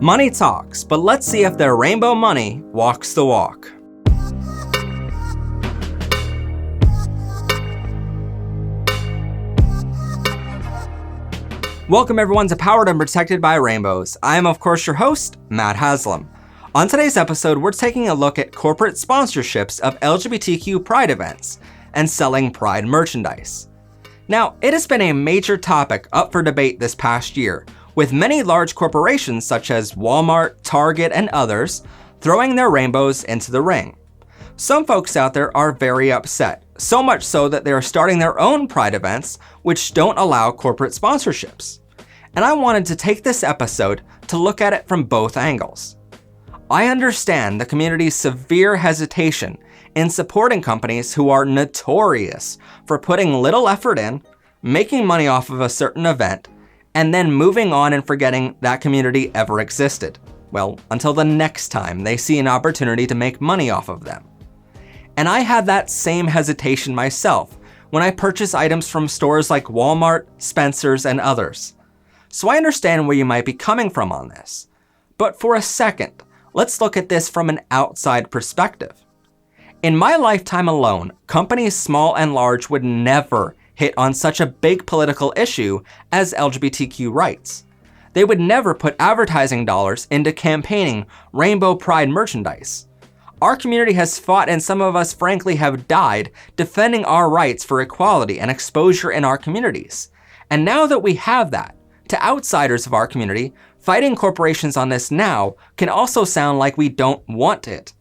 Money talks, but let's see if their rainbow money walks the walk. Welcome everyone to Powered and Protected by Rainbows. I am of course your host, Matt Haslam. On today's episode, we're taking a look at corporate sponsorships of LGBTQ Pride events and selling Pride merchandise. Now, it has been a major topic up for debate this past year, with many large corporations such as Walmart, Target, and others throwing their rainbows into the ring. Some folks out there are very upset, so much so that they are starting their own Pride events which don't allow corporate sponsorships. And I wanted to take this episode to look at it from both angles. I understand the community's severe hesitation in supporting companies who are notorious for putting little effort in, making money off of a certain event, and then moving on and forgetting that community ever existed. Well, until the next time they see an opportunity to make money off of them. And I had that same hesitation myself when I purchase items from stores like Walmart, Spencer's, and others. So I understand where you might be coming from on this. But for a second, let's look at this from an outside perspective. In my lifetime alone, companies small and large would never hit on such a big political issue as LGBTQ rights. They would never put advertising dollars into campaigning Rainbow Pride merchandise. Our community has fought, and some of us frankly have died, defending our rights for equality and exposure in our communities. And now that we have that, to outsiders of our community, fighting corporations on this now can also sound like we don't want it.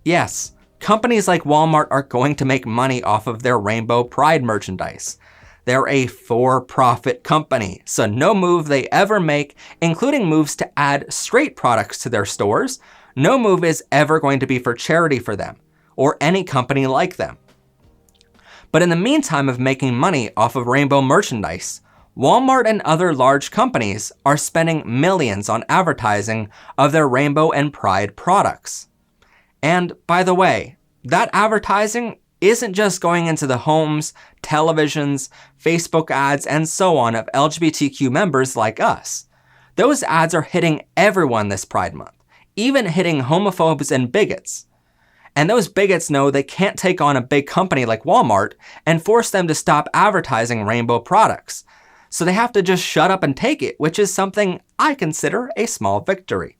Yes, companies like Walmart are going to make money off of their Rainbow Pride merchandise. They're a for-profit company, so no move they ever make, including moves to add straight products to their stores, no move is ever going to be for charity for them, or any company like them. But in the meantime of making money off of Rainbow merchandise, Walmart and other large companies are spending millions on advertising of their Rainbow and Pride products. And by the way, that advertising isn't just going into the homes, televisions, Facebook ads, and so on of LGBTQ members like us. Those ads are hitting everyone this Pride Month, even hitting homophobes and bigots. And those bigots know they can't take on a big company like Walmart and force them to stop advertising rainbow products. So they have to just shut up and take it, which is something I consider a small victory.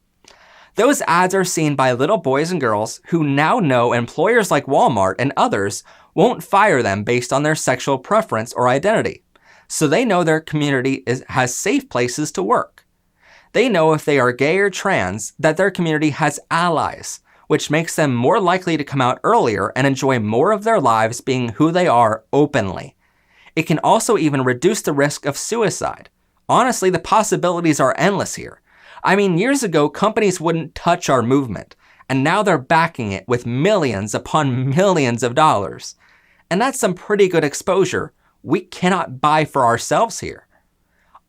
Those ads are seen by little boys and girls who now know employers like Walmart and others won't fire them based on their sexual preference or identity. So they know their community has safe places to work. They know if they are gay or trans that their community has allies, which makes them more likely to come out earlier and enjoy more of their lives being who they are openly. It can also even reduce the risk of suicide. Honestly, the possibilities are endless here. I mean, years ago, companies wouldn't touch our movement, and now they're backing it with millions upon millions of dollars. And that's some pretty good exposure we cannot buy for ourselves here.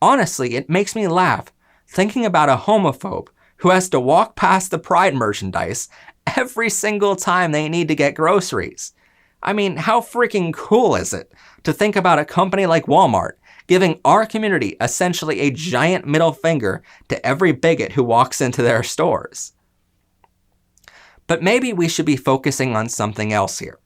Honestly, it makes me laugh thinking about a homophobe who has to walk past the Pride merchandise every single time they need to get groceries. I mean, how freaking cool is it to think about a company like Walmart giving our community essentially a giant middle finger to every bigot who walks into their stores? But maybe we should be focusing on something else here.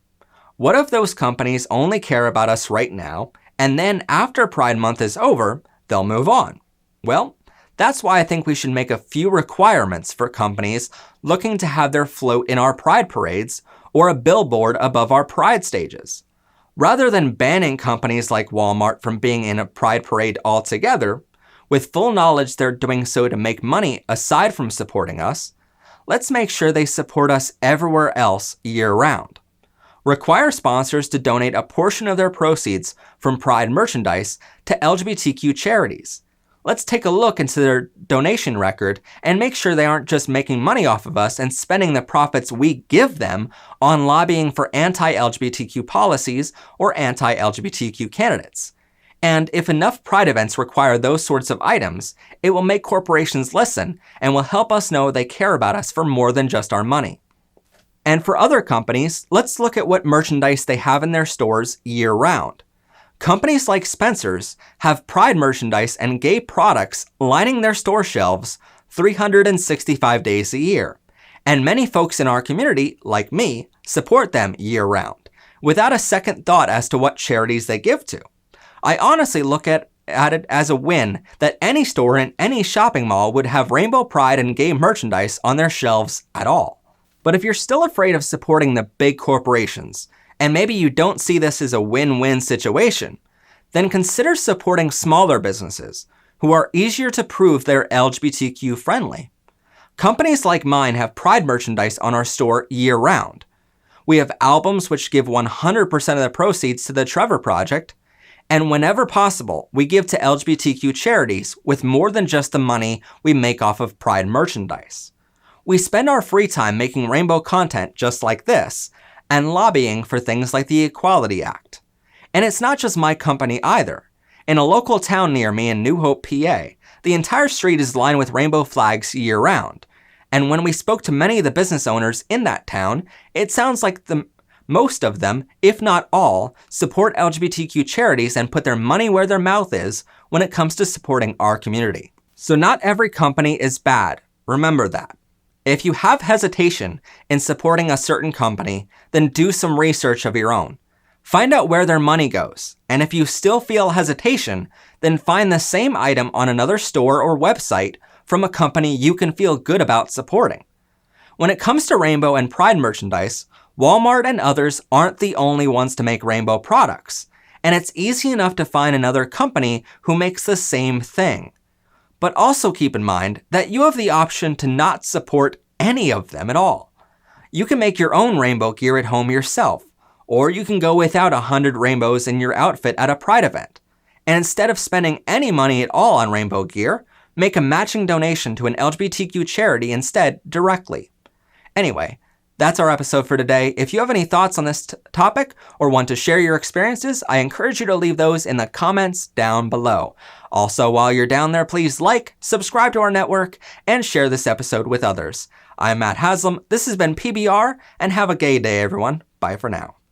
What if those companies only care about us right now, and then after Pride Month is over, they'll move on? Well, that's why I think we should make a few requirements for companies looking to have their float in our Pride parades or a billboard above our Pride stages. Rather than banning companies like Walmart from being in a Pride parade altogether, with full knowledge they're doing so to make money aside from supporting us, let's make sure they support us everywhere else year-round. Require sponsors to donate a portion of their proceeds from Pride merchandise to LGBTQ charities. Let's take a look into their donation record and make sure they aren't just making money off of us and spending the profits we give them on lobbying for anti-LGBTQ policies or anti-LGBTQ candidates. And if enough Pride events require those sorts of items, it will make corporations listen and will help us know they care about us for more than just our money. And for other companies, let's look at what merchandise they have in their stores year-round. Companies like Spencer's have Pride merchandise and gay products lining their store shelves 365 days a year. And many folks in our community, like me, support them year-round, without a second thought as to what charities they give to. I honestly look at it as a win that any store in any shopping mall would have Rainbow Pride and gay merchandise on their shelves at all. But if you're still afraid of supporting the big corporations, and maybe you don't see this as a win-win situation, then consider supporting smaller businesses who are easier to prove they're LGBTQ friendly. Companies like mine have Pride merchandise on our store year-round. We have albums which give 100% of the proceeds to the Trevor Project, and whenever possible, we give to LGBTQ charities with more than just the money we make off of Pride merchandise. We spend our free time making rainbow content just like this, and lobbying for things like the Equality Act. And it's not just my company either. In a local town near me in New Hope, PA, the entire street is lined with rainbow flags year-round. And when we spoke to many of the business owners in that town, it sounds like most of them, if not all, support LGBTQ charities and put their money where their mouth is when it comes to supporting our community. So not every company is bad. Remember that. If you have hesitation in supporting a certain company, then do some research of your own. Find out where their money goes, and if you still feel hesitation, then find the same item on another store or website from a company you can feel good about supporting. When it comes to Rainbow and Pride merchandise, Walmart and others aren't the only ones to make Rainbow products, and it's easy enough to find another company who makes the same thing. But also keep in mind that you have the option to not support any of them at all. You can make your own rainbow gear at home yourself, or you can go without 100 rainbows in your outfit at a Pride event. And instead of spending any money at all on rainbow gear, make a matching donation to an LGBTQ charity instead directly. Anyway, that's our episode for today. If you have any thoughts on this topic or want to share your experiences, I encourage you to leave those in the comments down below. Also, while you're down there, please like, subscribe to our network, and share this episode with others. I'm Matt Haslam, this has been PBR, and have a gay day, everyone. Bye for now.